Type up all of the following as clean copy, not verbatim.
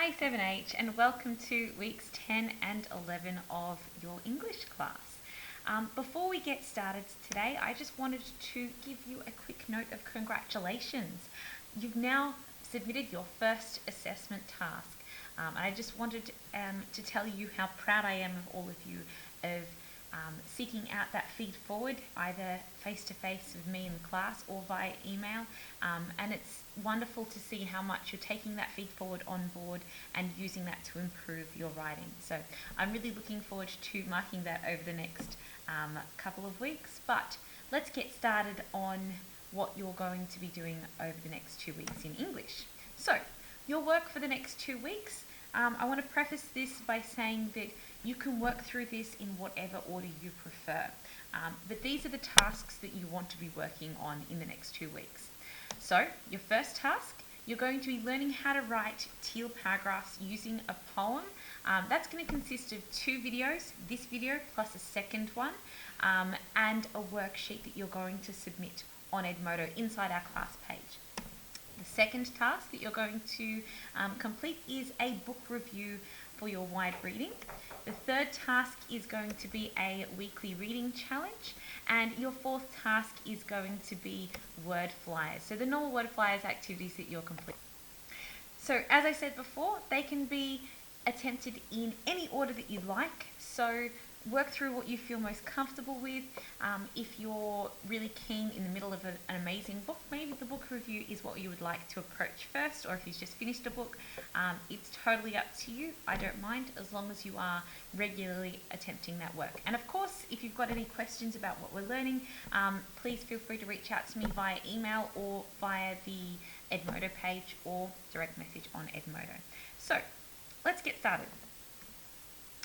Hi 7H and welcome to weeks 10 and 11 of your English class. Before we get started today, I just wanted to give you a quick note of congratulations. You've now submitted your first assessment task. And I just wanted to tell you how proud I am of all of you of seeking out that feed forward, either face-to-face with me in class or via email. And it's wonderful to see how much you're taking that feed forward on board and using that to improve your writing. So I'm really looking forward to marking that over the next couple of weeks. But let's get started on what you're going to be doing over the next 2 weeks in English. So your work for the next 2 weeks, I want to preface this by saying that you can work through this in whatever order you prefer. But these are the tasks that you want to be working on in the next 2 weeks. So your first task, you're going to be learning how to write teal paragraphs using a poem. That's going to consist of 2 videos, this video plus a second one, and a worksheet that you're going to submit on Edmodo inside our class page. The second task that you're going to complete is a book review for your wide reading. The third task is going to be a weekly reading challenge, and your fourth task is going to be word flyers. So the normal word flyers activities that you're completing. So as I said before, they can be attempted in any order that you like. So work through what you feel most comfortable with. If you're really keen in the middle of an amazing book, maybe the book review is what you would like to approach first, or if you've just finished a book, it's totally up to you. I don't mind as long as you are regularly attempting that work. And of course, if you've got any questions about what we're learning, please feel free to reach out to me via email or via the Edmodo page or direct message on Edmodo. So let's get started.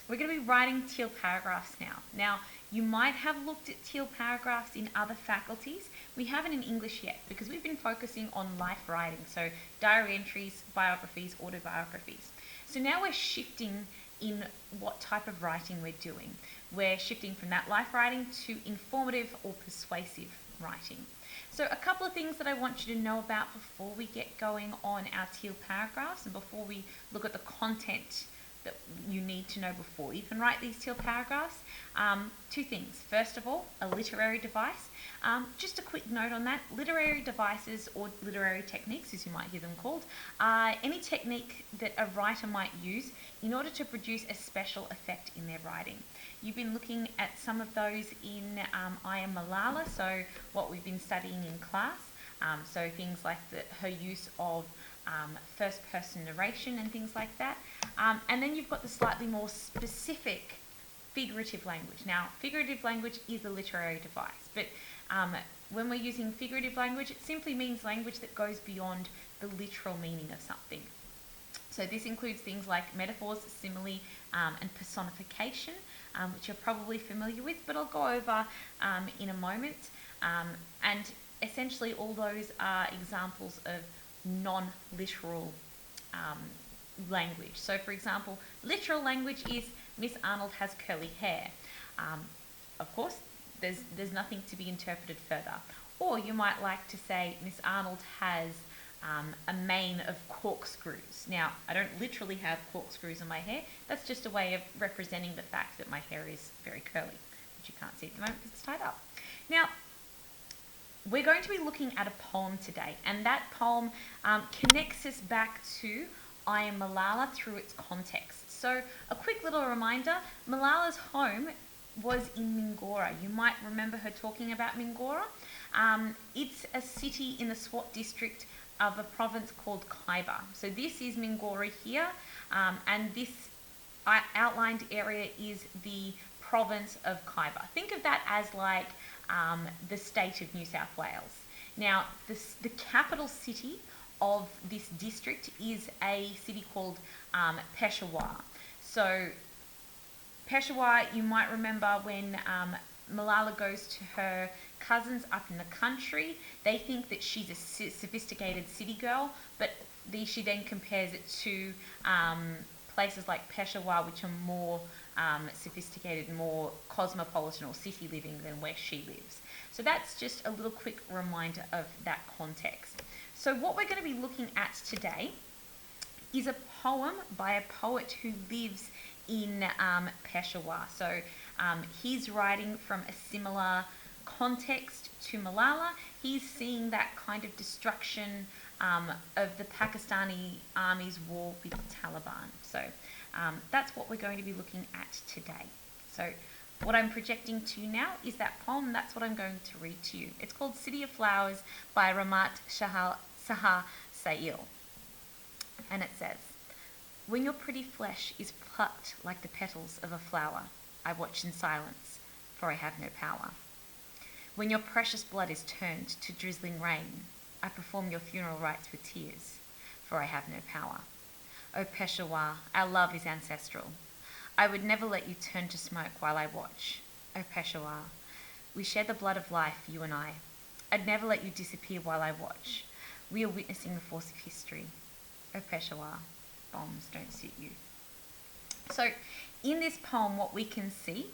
We're going to be writing teal paragraphs now. Now, you might have looked at teal paragraphs in other faculties. We haven't in English yet because we've been focusing on life writing, so diary entries, biographies, autobiographies. So now we're shifting in what type of writing we're doing. We're shifting from that life writing to informative or persuasive writing. So a couple of things that I want you to know about before we get going on our teal paragraphs and before we look at the content that you need to know before you can write these teal paragraphs. 2 things. First of all, a literary device. Just a quick note on that. Literary devices or literary techniques, as you might hear them called, are any technique that a writer might use in order to produce a special effect in their writing. You've been looking at some of those in I Am Malala, so what we've been studying in class. So things like her use of first-person narration and things like that. And then you've got the slightly more specific figurative language. Now, figurative language is a literary device, but when we're using figurative language, it simply means language that goes beyond the literal meaning of something. So this includes things like metaphors, simile, and personification, which you're probably familiar with, but I'll go over in a moment. And essentially all those are examples of non-literal language. So for example, literal language is Miss Arnold has curly hair. Of course, there's nothing to be interpreted further. Or you might like to say Miss Arnold has a mane of corkscrews. Now, I don't literally have corkscrews in my hair. That's just a way of representing the fact that my hair is very curly, which you can't see at the moment because it's tied up. Now, we're going to be looking at a poem today, and that poem connects us back to I Am Malala through its context. So a quick little reminder, Malala's home was in Mingora. You might remember her talking about Mingora. It's a city in the Swat district of a province called Khyber. So this is Mingora here, and this outlined area is the province of Khyber. Think of that as like the state of New South Wales. Now, the capital city of this district is a city called Peshawar. So Peshawar, you might remember when Malala goes to her cousins up in the country, they think that she's a sophisticated city girl, but she then compares it to places like Peshawar, which are more sophisticated, more cosmopolitan or city living than where she lives. So that's just a little quick reminder of that context. So what we're going to be looking at today is a poem by a poet who lives in Peshawar. So he's writing from a similar context to Malala. He's seeing that kind of destruction of the Pakistani army's war with the Taliban. So that's what we're going to be looking at today. So what I'm projecting to you now is that poem. That's what I'm going to read to you. It's called City of Flowers by Rahmat Shah Sail. And it says, "When your pretty flesh is plucked like the petals of a flower, I watch in silence, for I have no power. When your precious blood is turned to drizzling rain, I perform your funeral rites with tears, for I have no power. O Peshawar, our love is ancestral. I would never let you turn to smoke while I watch. O Peshawar, we share the blood of life, you and I. I'd never let you disappear while I watch. We are witnessing the force of history. O Peshawar, bombs don't suit you." So in this poem, what we can see,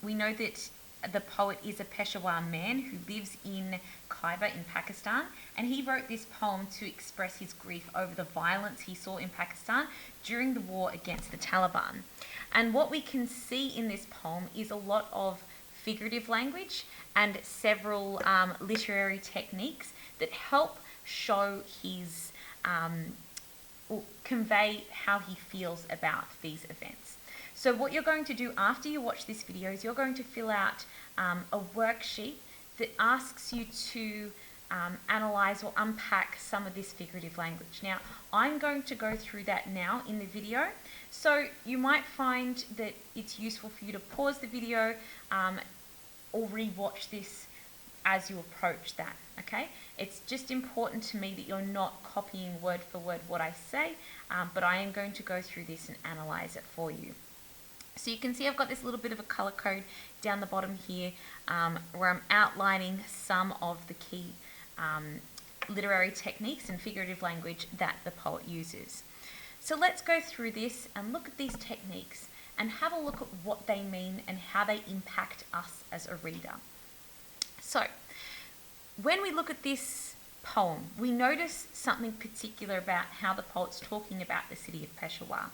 we know that the poet is a Peshawar man who lives in Khyber in Pakistan, and he wrote this poem to express his grief over the violence he saw in Pakistan during the war against the Taliban. And what we can see in this poem is a lot of figurative language and several literary techniques that help show his convey how he feels about these events. So what you're going to do after you watch this video is you're going to fill out a worksheet that asks you to analyze or unpack some of this figurative language. Now, I'm going to go through that now in the video. So you might find that it's useful for you to pause the video or re-watch this as you approach that, okay? It's just important to me that you're not copying word for word what I say, but I am going to go through this and analyze it for you. So you can see I've got this little bit of a color code down the bottom here where I'm outlining some of the key literary techniques and figurative language that the poet uses. So let's go through this and look at these techniques and have a look at what they mean and how they impact us as a reader. So when we look at this poem, we notice something particular about how the poet's talking about the city of Peshawar.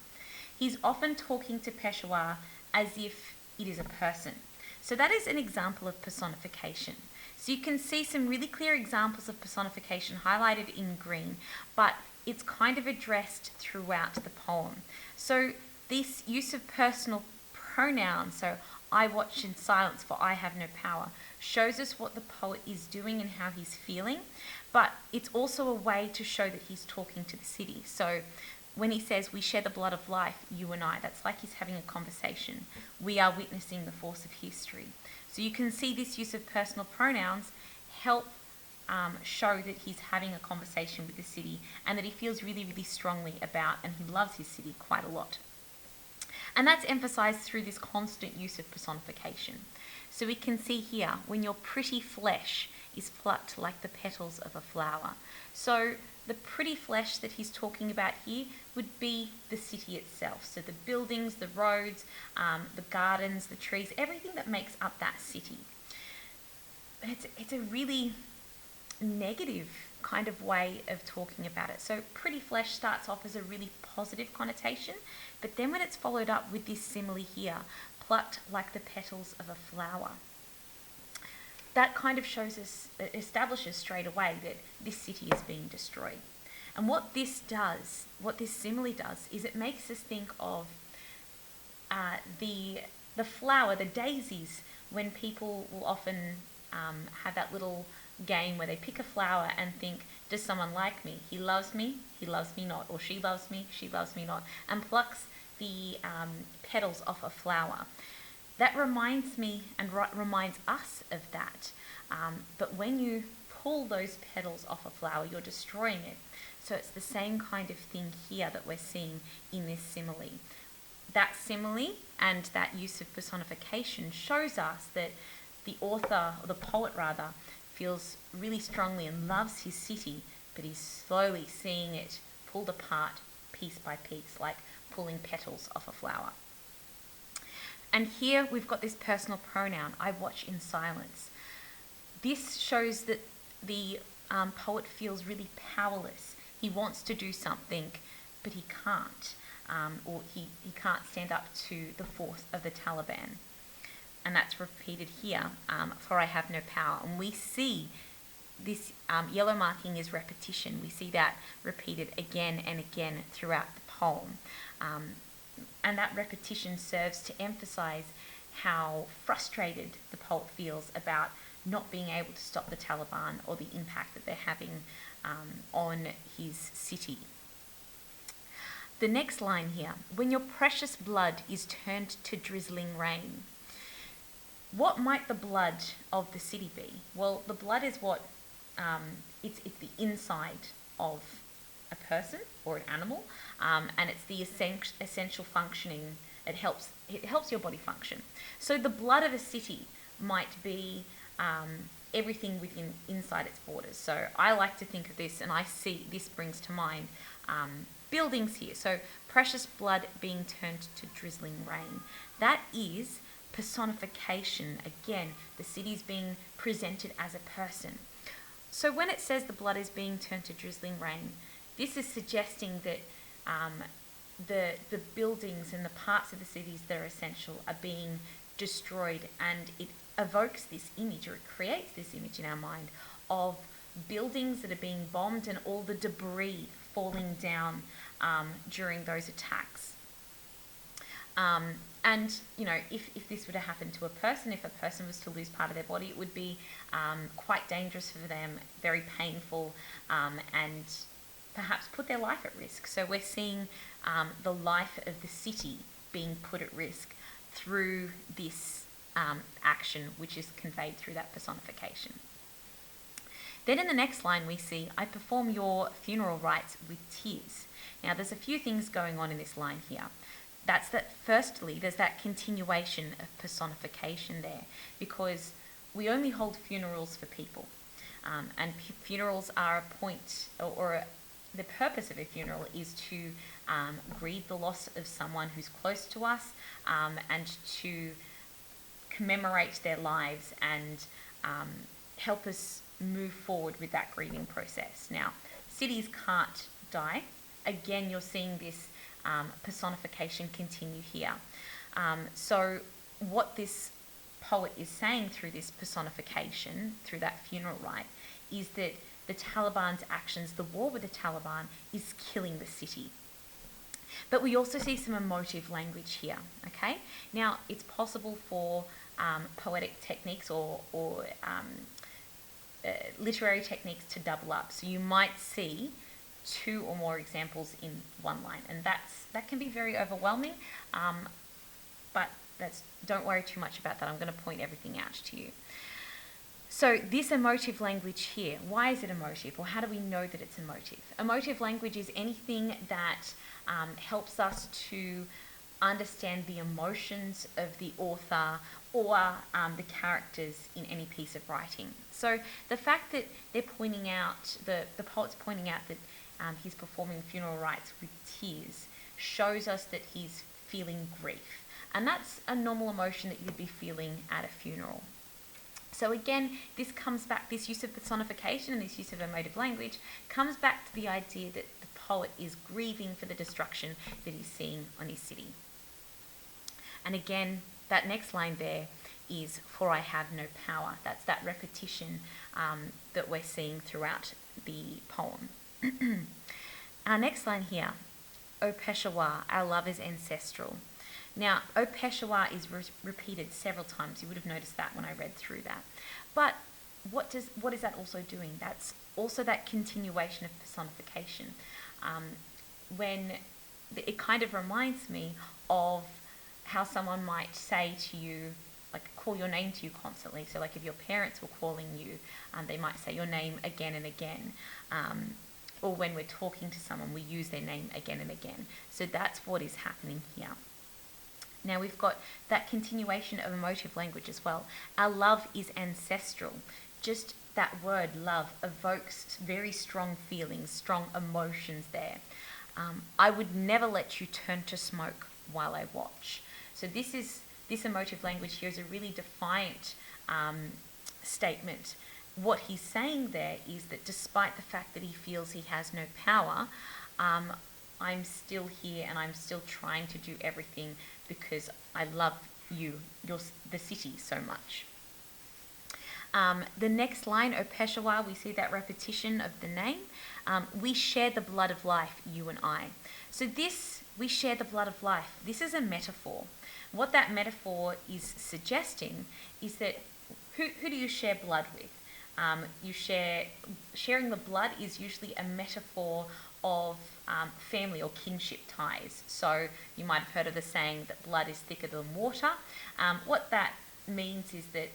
He's often talking to Peshawar as if it is a person. So that is an example of personification. So you can see some really clear examples of personification highlighted in green, but it's kind of addressed throughout the poem. So this use of personal pronouns, so I watch in silence for I have no power, shows us what the poet is doing and how he's feeling, but it's also a way to show that he's talking to the city. So when he says, we share the blood of life, you and I, that's like he's having a conversation. We are witnessing the force of history. So you can see this use of personal pronouns help show that he's having a conversation with the city and that he feels really, really strongly about and he loves his city quite a lot. And that's emphasized through this constant use of personification. So we can see here, when your pretty flesh is plucked like the petals of a flower. So the pretty flesh that he's talking about here would be the city itself. So the buildings, the roads, the gardens, the trees, everything that makes up that city. It's a really negative kind of way of talking about it. So pretty flesh starts off as a really positive connotation, but then when it's followed up with this simile here, plucked like the petals of a flower, that kind of shows us, establishes straight away that this city is being destroyed. And what this does, what this simile does, is it makes us think of the flower, the daisies, when people will often have that little game where they pick a flower and think, does someone like me? He loves me not, or she loves me not, and plucks the petals off a flower. That reminds me and reminds us of that. But when you pull those petals off a flower, you're destroying it. So it's the same kind of thing here that we're seeing in this simile. That simile and that use of personification shows us that the author, or the poet rather, feels really strongly and loves his city, but he's slowly seeing it pulled apart piece by piece, like pulling petals off a flower. And here we've got this personal pronoun, I watch in silence. This shows that the poet feels really powerless. He wants to do something, but he can't, or he can't stand up to the force of the Taliban. And that's repeated here, for I have no power. And we see this yellow marking is repetition. We see that repeated again and again throughout the poem. And that repetition serves to emphasize how frustrated the poet feels about not being able to stop the Taliban or the impact that they're having on his city. The next line here, when your precious blood is turned to drizzling rain. What might the blood of the city be? Well, the blood is what, it's the inside of a person or an animal, and it's the essential functioning. It helps your body function. So the blood of a city might be everything inside its borders. So I like to think of this, and I see this brings to mind buildings here. So precious blood being turned to drizzling rain. That is personification. Again, the city's being presented as a person. So when it says the blood is being turned to drizzling rain, this is suggesting that the buildings and the parts of the cities that are essential are being destroyed, and it evokes this image, or it creates this image in our mind of buildings that are being bombed and all the debris falling down during those attacks. And, if this were to happen to a person, if a person was to lose part of their body, it would be quite dangerous for them, very painful, and perhaps put their life at risk. So we're seeing the life of the city being put at risk through this action, which is conveyed through that personification. Then in the next line we see, I perform your funeral rites with tears. Now there's a few things going on in this line here. That's that firstly, there's that continuation of personification there, because we only hold funerals for people. And funerals are a point, or the purpose of a funeral is to grieve the loss of someone who's close to us, and to commemorate their lives and help us move forward with that grieving process. Now, cities can't die. Again, you're seeing this personification continue here. So what this poet is saying through this personification, through that funeral rite, is that the Taliban's actions, the war with the Taliban, is killing the city. But we also see some emotive language here, okay? Now, it's possible for poetic techniques or literary techniques to double up. So you might see two or more examples in one line, and that can be very overwhelming, but don't worry too much about that. I'm going to point everything out to you. So this emotive language here, why is it emotive, or how do we know that it's emotive? Emotive language is anything that helps us to understand the emotions of the author or the characters in any piece of writing. So the fact that they're pointing out, the poet's pointing out that he's performing funeral rites with tears, shows us that he's feeling grief. And that's a normal emotion that you'd be feeling at a funeral. So again, this comes back, this use of personification and this use of emotive language comes back to the idea that the poet is grieving for the destruction that he's seeing on his city. And again, that next line there is, for I have no power. That's that repetition that we're seeing throughout the poem. Our next line here, O Peshawar, our love is ancestral. Now, O Peshawar is repeated several times. You would have noticed that when I read through that. But what is that also doing? That's also that continuation of personification. When it kind of reminds me of how someone might say to you, like call your name to you constantly. So like if your parents were calling you, they might say your name again and again. Or when we're talking to someone, we use their name again and again. So that's what is happening here. Now we've got that continuation of emotive language as well. Our love is ancestral. Just that word love evokes very strong feelings, strong emotions there. I would never let you turn to smoke while I watch. So this emotive language here is a really defiant statement. What he's saying there is that despite the fact that he feels he has no power, I'm still here and I'm still trying to do everything because I love you, the city, so much. The next line, O Peshawar, we see that repetition of the name. We share the blood of life, you and I. So this, we share the blood of life, this is a metaphor. What that metaphor is suggesting is that who do you share blood with? Sharing the blood is usually a metaphor of family or kinship ties. So you might have heard of the saying that blood is thicker than water. What that means is that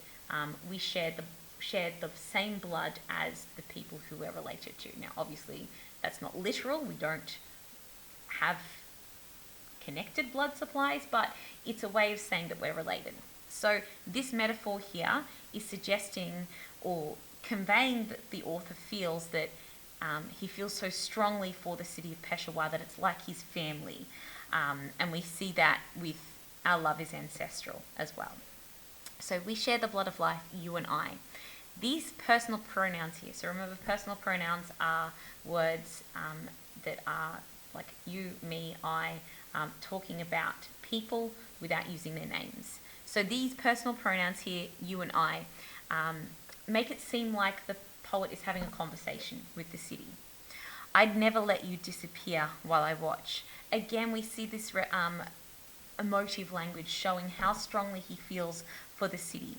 we share the same blood as the people who we're related to. Now, obviously, that's not literal. We don't have connected blood supplies, but it's a way of saying that we're related. So this metaphor here is suggesting or conveying that the author feels that he feels so strongly for the city of Peshawar that it's like his family. And we see that with our love is ancestral as well. So we share the blood of life, you and I. These personal pronouns here, so remember personal pronouns are words that are like you, me, I, talking about people without using their names. So these personal pronouns here, you and I, make it seem like the poet is having a conversation with the city. I'd never let you disappear while I watch. Again, we see this emotive language showing how strongly he feels for the city.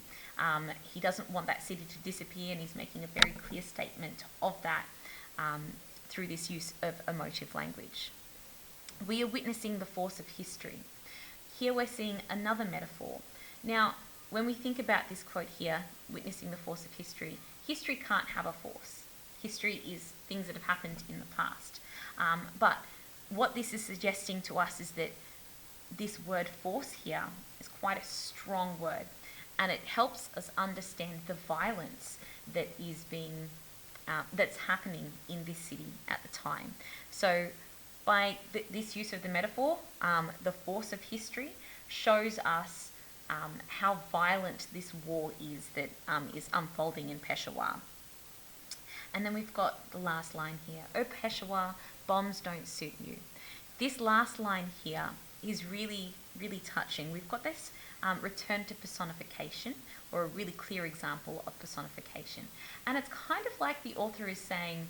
He doesn't want that city to disappear, and he's making a very clear statement of that through this use of emotive language. We are witnessing the force of history. Here we're seeing another metaphor. Now, when we think about this quote here, witnessing the force of history, history can't have a force. History is things that have happened in the past. But what this is suggesting to us is that this word force here is quite a strong word, and it helps us understand the violence that is that's happening in this city at the time. So by this use of the metaphor, the force of history shows us how violent this war is that is unfolding in Peshawar. And then we've got the last line here. Oh Peshawar, bombs don't suit you. This last line here is really, really touching. We've got this return to personification, or a really clear example of personification. And it's kind of like the author is saying,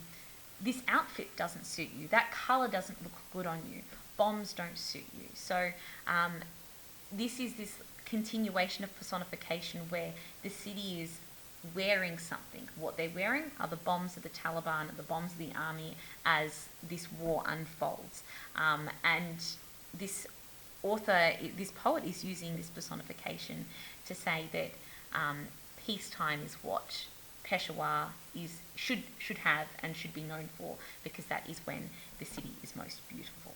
this outfit doesn't suit you, that colour doesn't look good on you, bombs don't suit you. So this is this continuation of personification where the city is wearing something. What they're wearing are the bombs of the Taliban, the bombs of the army as this war unfolds. And this author, this poet is using this personification to say that peacetime is what Peshawar should have and should be known for, because that is when the city is most beautiful.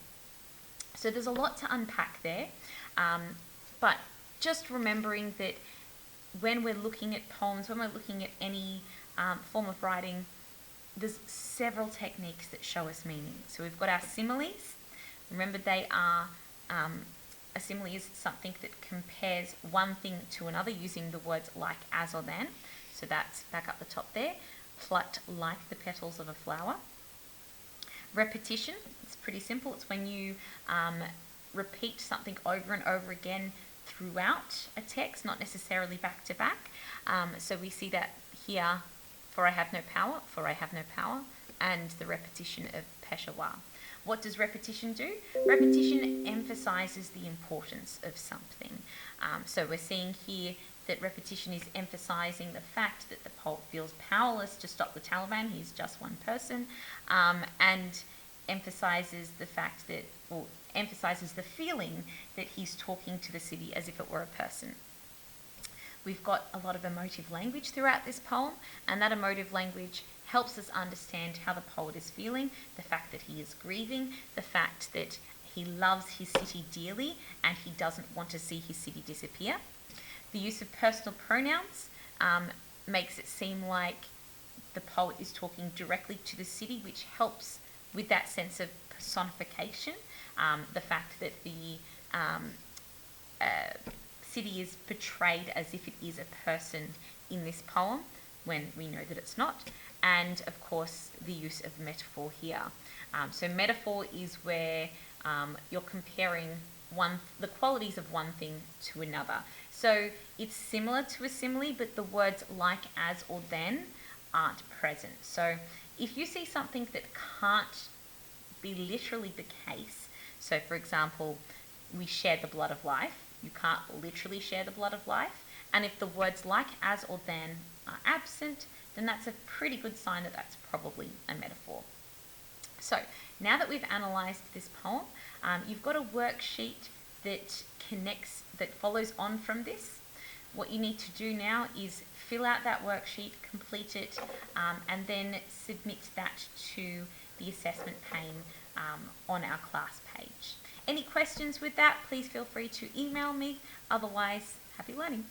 So there's a lot to unpack there, but just remembering that when we're looking at poems, when we're looking at any form of writing, there's several techniques that show us meaning. So we've got our similes. Remember, they are a simile is something that compares one thing to another using the words like, as, or than. So that's back up the top there. Plucked like the petals of a flower. Repetition, it's pretty simple. It's when you repeat something over and over again throughout a text, not necessarily back to back. So we see that here, for I have no power, for I have no power, and the repetition of Peshawar. What does repetition do? Repetition emphasizes the importance of something. So we're seeing here that repetition is emphasizing the fact that the poet feels powerless to stop the Taliban. He's just one person, and emphasizes the fact that, or emphasizes the feeling that he's talking to the city as if it were a person. We've got a lot of emotive language throughout this poem, and that emotive language helps us understand how the poet is feeling, the fact that he is grieving, the fact that he loves his city dearly and he doesn't want to see his city disappear. The use of personal pronouns makes it seem like the poet is talking directly to the city, which helps with that sense of personification. The fact that the city is portrayed as if it is a person in this poem, when we know that it's not. and of course the use of metaphor here. So metaphor is where you're comparing the qualities of one thing to another. So it's similar to a simile, but the words like, as, or then aren't present. So if you see something that can't be literally the case, so for example, we share the blood of life, you can't literally share the blood of life, and if the words like, as, or then are absent, then that's a pretty good sign that that's probably a metaphor. So now that we've analysed this poem, you've got a worksheet that follows on from this. What you need to do now is fill out that worksheet, complete it, and then submit that to the assessment pane on our class page. Any questions with that, please feel free to email me. Otherwise, happy learning.